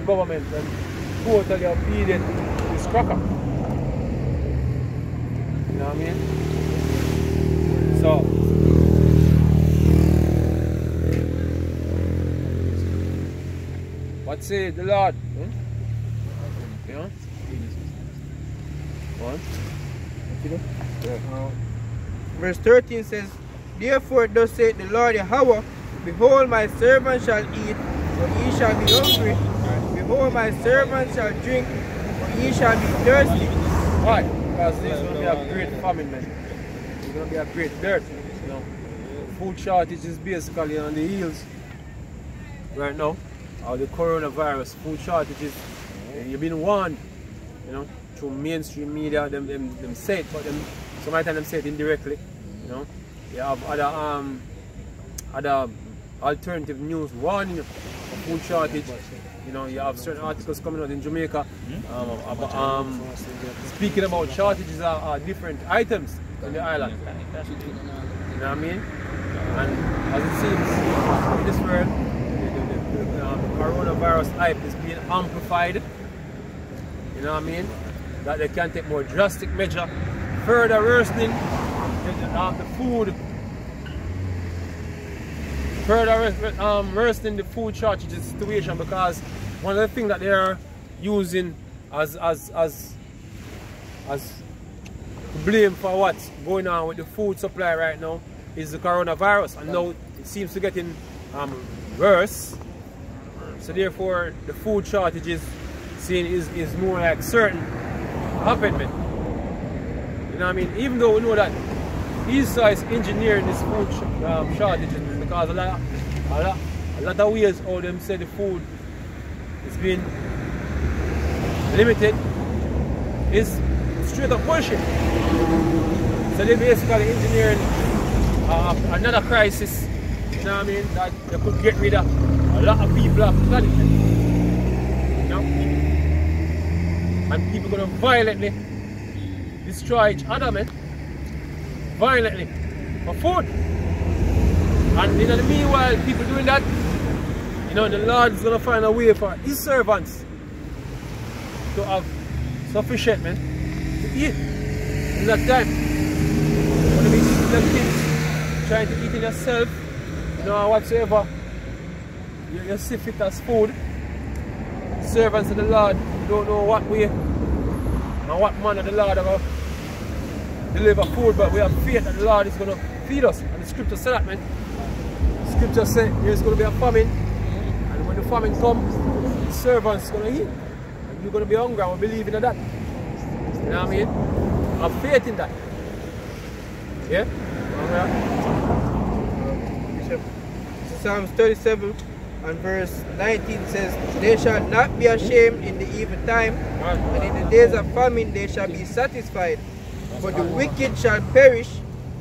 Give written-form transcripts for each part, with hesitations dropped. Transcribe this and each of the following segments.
government and totally obedient to this cracker. You know what I mean? So what say the Lord? You know? What? Verse 13 says, therefore thus saith the Lord Yahweh, behold, my servant shall eat, but ye shall be hungry. Behold, my servant shall drink, but ye shall be thirsty. Why? Because this is going to be a great famine, man. It's going to be a great dearth. You know, food shortage is basically on the heels right now. Or the coronavirus, food shortages. You've been warned, you know, through mainstream media. Them say it, but sometimes them say it indirectly. You know, you have other alternative news warning of food shortage. You know, you have certain articles coming out in Jamaica speaking about shortages of different items in the island. You know what I mean? And as it seems in this world, the coronavirus hype is being amplified. You know what I mean? That they can take more drastic measure, further worsening the food. Further worsening the food shortage situation, because one of the things that they are using as blame for what's going on with the food supply right now is the coronavirus, and now it seems to getting worse. So therefore the food shortage is more like certain happening. You know what I mean? Even though we know that Esau is engineering this food shortages, because a lot of ways how them say the food is being limited is straight up bullshit. So they're basically engineering another crisis, you know what I mean, that they could get rid of a lot of people off the planet. You know? And people gonna violently destroy each other, man. Violently. For food. And in the meanwhile, people doing that, you know, the Lord is gonna find a way for his servants to have sufficient, man, to eat in that time. When you be eating them things, trying to eat in yourself, you know, whatsoever you see fit as food. Servants of the Lord don't know what way and what manner the Lord will deliver food, but we have faith that the Lord is going to feed us. And the scripture said that, man. The scripture said there's going to be a famine, and when the famine comes, the servants are going to eat. And you're going to be hungry, and we believe in that. You know what I mean? Have faith in that. Yeah? Psalms 37 and verse 19 says, they shall not be ashamed in the evil time, and in the days of famine they shall be satisfied. But the wicked shall perish,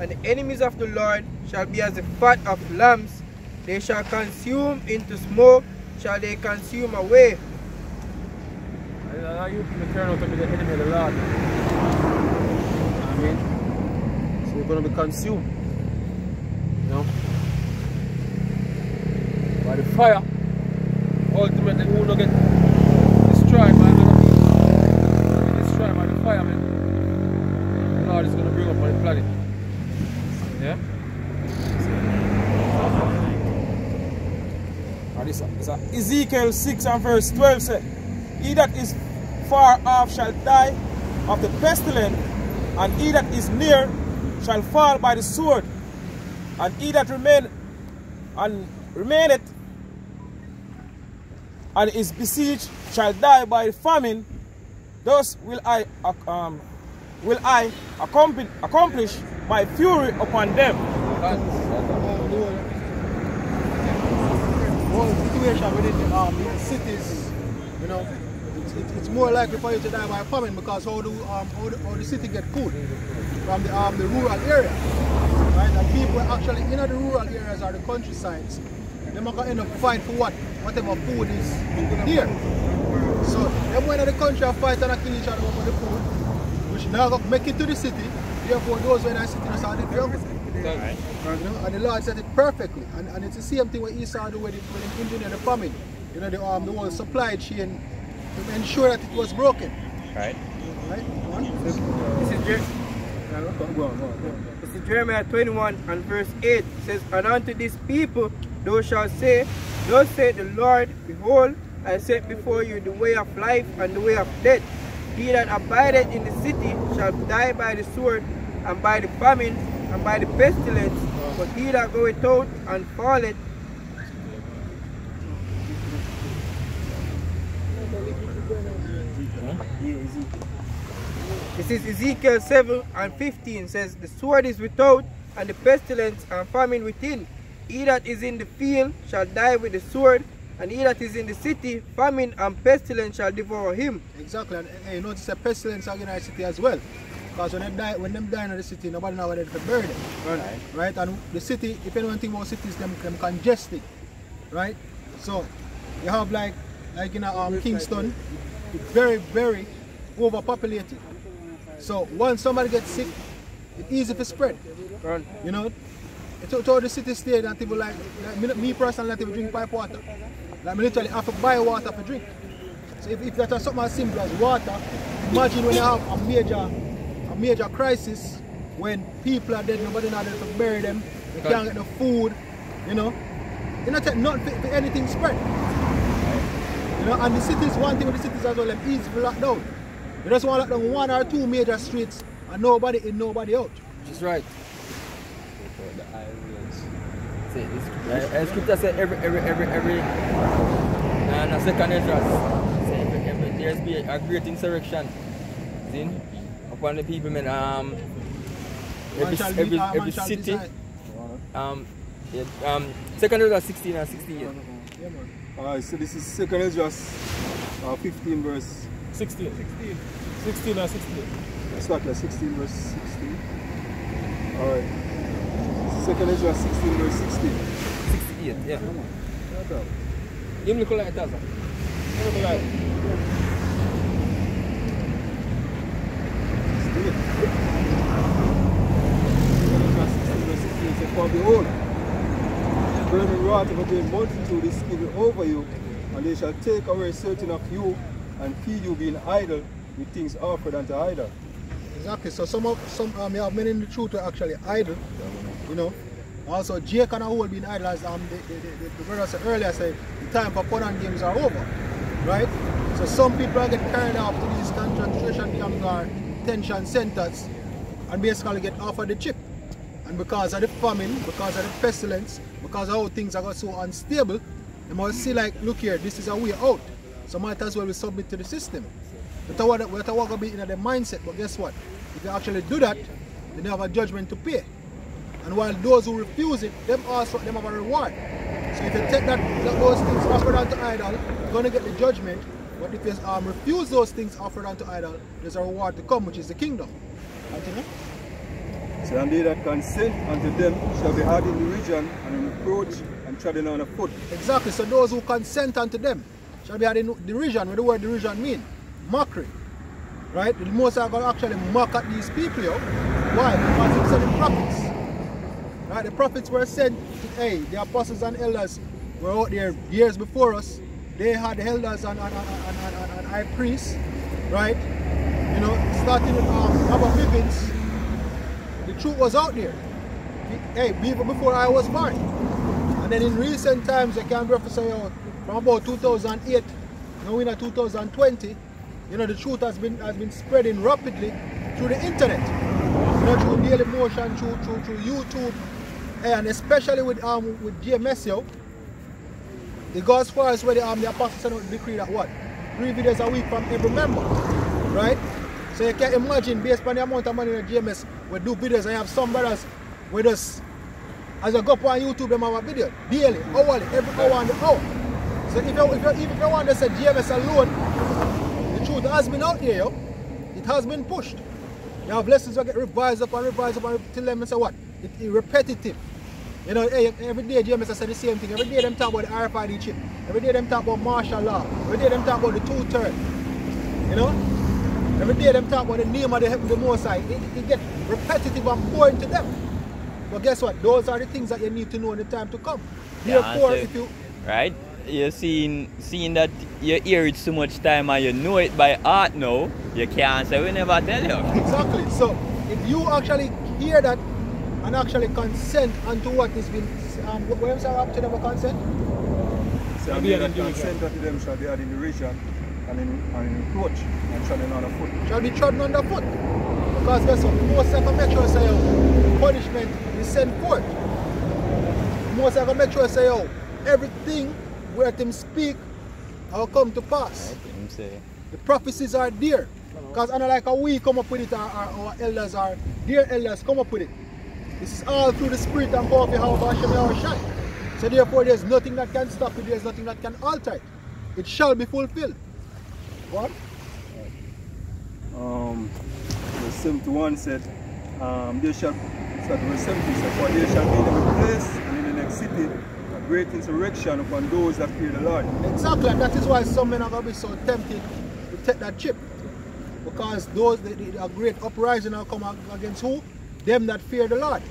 and the enemies of the Lord shall be as the fat of lambs. They shall consume into smoke, shall they consume away. You people turn out to be the enemy of the Lord. You know what I mean? So you're going to be consumed. You know? By the fire. Ultimately, we will not get destroyed by the destroyed by the fire, man. The Lord is going to bring up on the planet. Yeah? And this Ezekiel 6 and verse 12 says, he that is far off shall die of the pestilence, and he that is near shall fall by the sword, and he that remaineth and is besieged shall die by famine. Thus will I accomplish my fury upon them. The whole situation within the cities, you know, it's more likely for you to die by famine, because how the city get food from the rural area, right? And people actually in the rural areas or the countrysides, they're not going to end up fight for whatever food is here. So them when the country fight and kill each other over the food, which now go make it to the city. Therefore, those when I sit in the side of the jungle. And the Lord said it perfectly, and it's the same thing what Esau do when he engineered the famine. you know, the whole supply chain to ensure that it was broken. Right. Right? One. This is Jeremiah 21 and verse 8. It says, and unto these people thou shalt say, thus saith the Lord, behold, I set before you the way of life and the way of death. He that abideth in the city shall die by the sword, and by the famine, and by the pestilence. But he that goeth out and falleth, this is Ezekiel 7 and 15 says, the sword is without, and the pestilence and famine within. He that is in the field shall die with the sword, and he that is in the city, famine and pestilence shall devour him. Exactly, and you notice a pestilence again in the city as well. Because when them die in the city, nobody knows where they can bury them. Right? And the city, if anyone think about cities, them congested. Right? So you have like in Kingston, it's very, very overpopulated. So once somebody gets sick, it's easy to spread. You know? It's all the city state that people like me personally, that people drink pipe water. Like me literally have to buy water for drink. So if that is something as simple as water, imagine when you have a major crisis, when people are dead, nobody knows how to bury them, they can't get the food, you know. You know, not for anything spread. You know, and the cities, one thing with the cities as well, them easy to lock down. You just want to lock down one or two major streets and nobody in, nobody out. That's right. Scripture says every and a second Ezra say there's be a great insurrection upon the people, man. Every city. Second Ezra 16 and 68. Alright, so this is second Ezra 15 verse 16 and 16. Let's start like 16 verse 16. Alright. Second Ezra 16 verse 16. 68, yeah. You look like that, sir. Look like for behold, burning wrath of a great multitude is given over you, and they shall take away certain of you and feed you being idle with things offered unto idol. Exactly. So some you have many in the truth are actually idle. You know. Also Jake and a whole being idle, as the brother said earlier, said the time for fun and games are over. Right? So some people are getting carried off to these concentration camps or detention centers and basically get offered the chip. And because of the famine, because of the pestilence, because of how things are got so unstable, they must see like, look here, this is a way out. So might as well we submit to the system. That's what going to be in their mindset, but guess what? If you actually do that, then they have a judgment to pay. And while those who refuse it, them also them have a reward. So if you take those things offered unto idol, you're going to get the judgment. But if you refuse those things offered unto idol, there's a reward to come, which is the kingdom. Continue. So and they that consent unto them shall be had in derision and in reproach and trodden on a foot. Exactly. So those who consent unto them shall be had in derision. What the word derision mean? Mockery. Right? The Most are going to actually mock at these people. Yo. Why? Because they said the prophets. Right? The prophets were sent to, hey, the apostles and elders were out there years before us. They had elders and high priests. Right? You know, starting with Robert Bibbins. The truth was out there. Hey, even before I was born. And then in recent times, I can reference from about 2008, now in 2020, you know, the truth has been spreading rapidly through the internet. You know, through Daily Motion, through YouTube, and especially with GMS, yo. It goes as far as where the apostles and decree that what? 3 videos a week from every member. Right? So you can imagine, based on the amount of money in the GMS, we do videos. I have some brothers with us. As I go up on YouTube, them have a video daily, hourly, every hour on the hour. So if you want to say GMS alone, the truth has been out there, yo. It has been pushed. You have lessons that get revised up till them say what? It's repetitive. You know, every day GMS say the same thing. Every day them talk about the RFID chip. Every day them talk about martial law. Every day them talk about the 2-turn. You know? Every day them talk about the name of the Most High. It gets repetitive and boring to them. But guess what? Those are the things that you need to know in the time to come. Therefore, if you... Right? you're seeing that you hear it so much time and you know it by heart now, you can't say we never tell you. Exactly. So if you actually hear that and actually consent unto what is being what you say up to them consent? So that consent unto them shall be added in the region and in approach and shall be underfoot. Shall be trodden underfoot. Because guess what? Most are going to make sure say yo, punishment is sent forth. Most are going to make sure say yo, everything where them speak will come to pass. The prophecies are there. Because unlike how we come up with it, our elders are, their elders come up with it. This is all through the Spirit and power of Yahweh Hashem Yahushai. So therefore there's nothing that can stop it, there's nothing that can alter it. It shall be fulfilled. What? Verse 71 said, there shall, start verse 70 said, for there shall be in every place and in the next city a great insurrection upon those that fear the Lord. Exactly, and that is why some men are going to be so tempted to take that chip. Because those, a great uprising will come against who? Them that fear the Lord.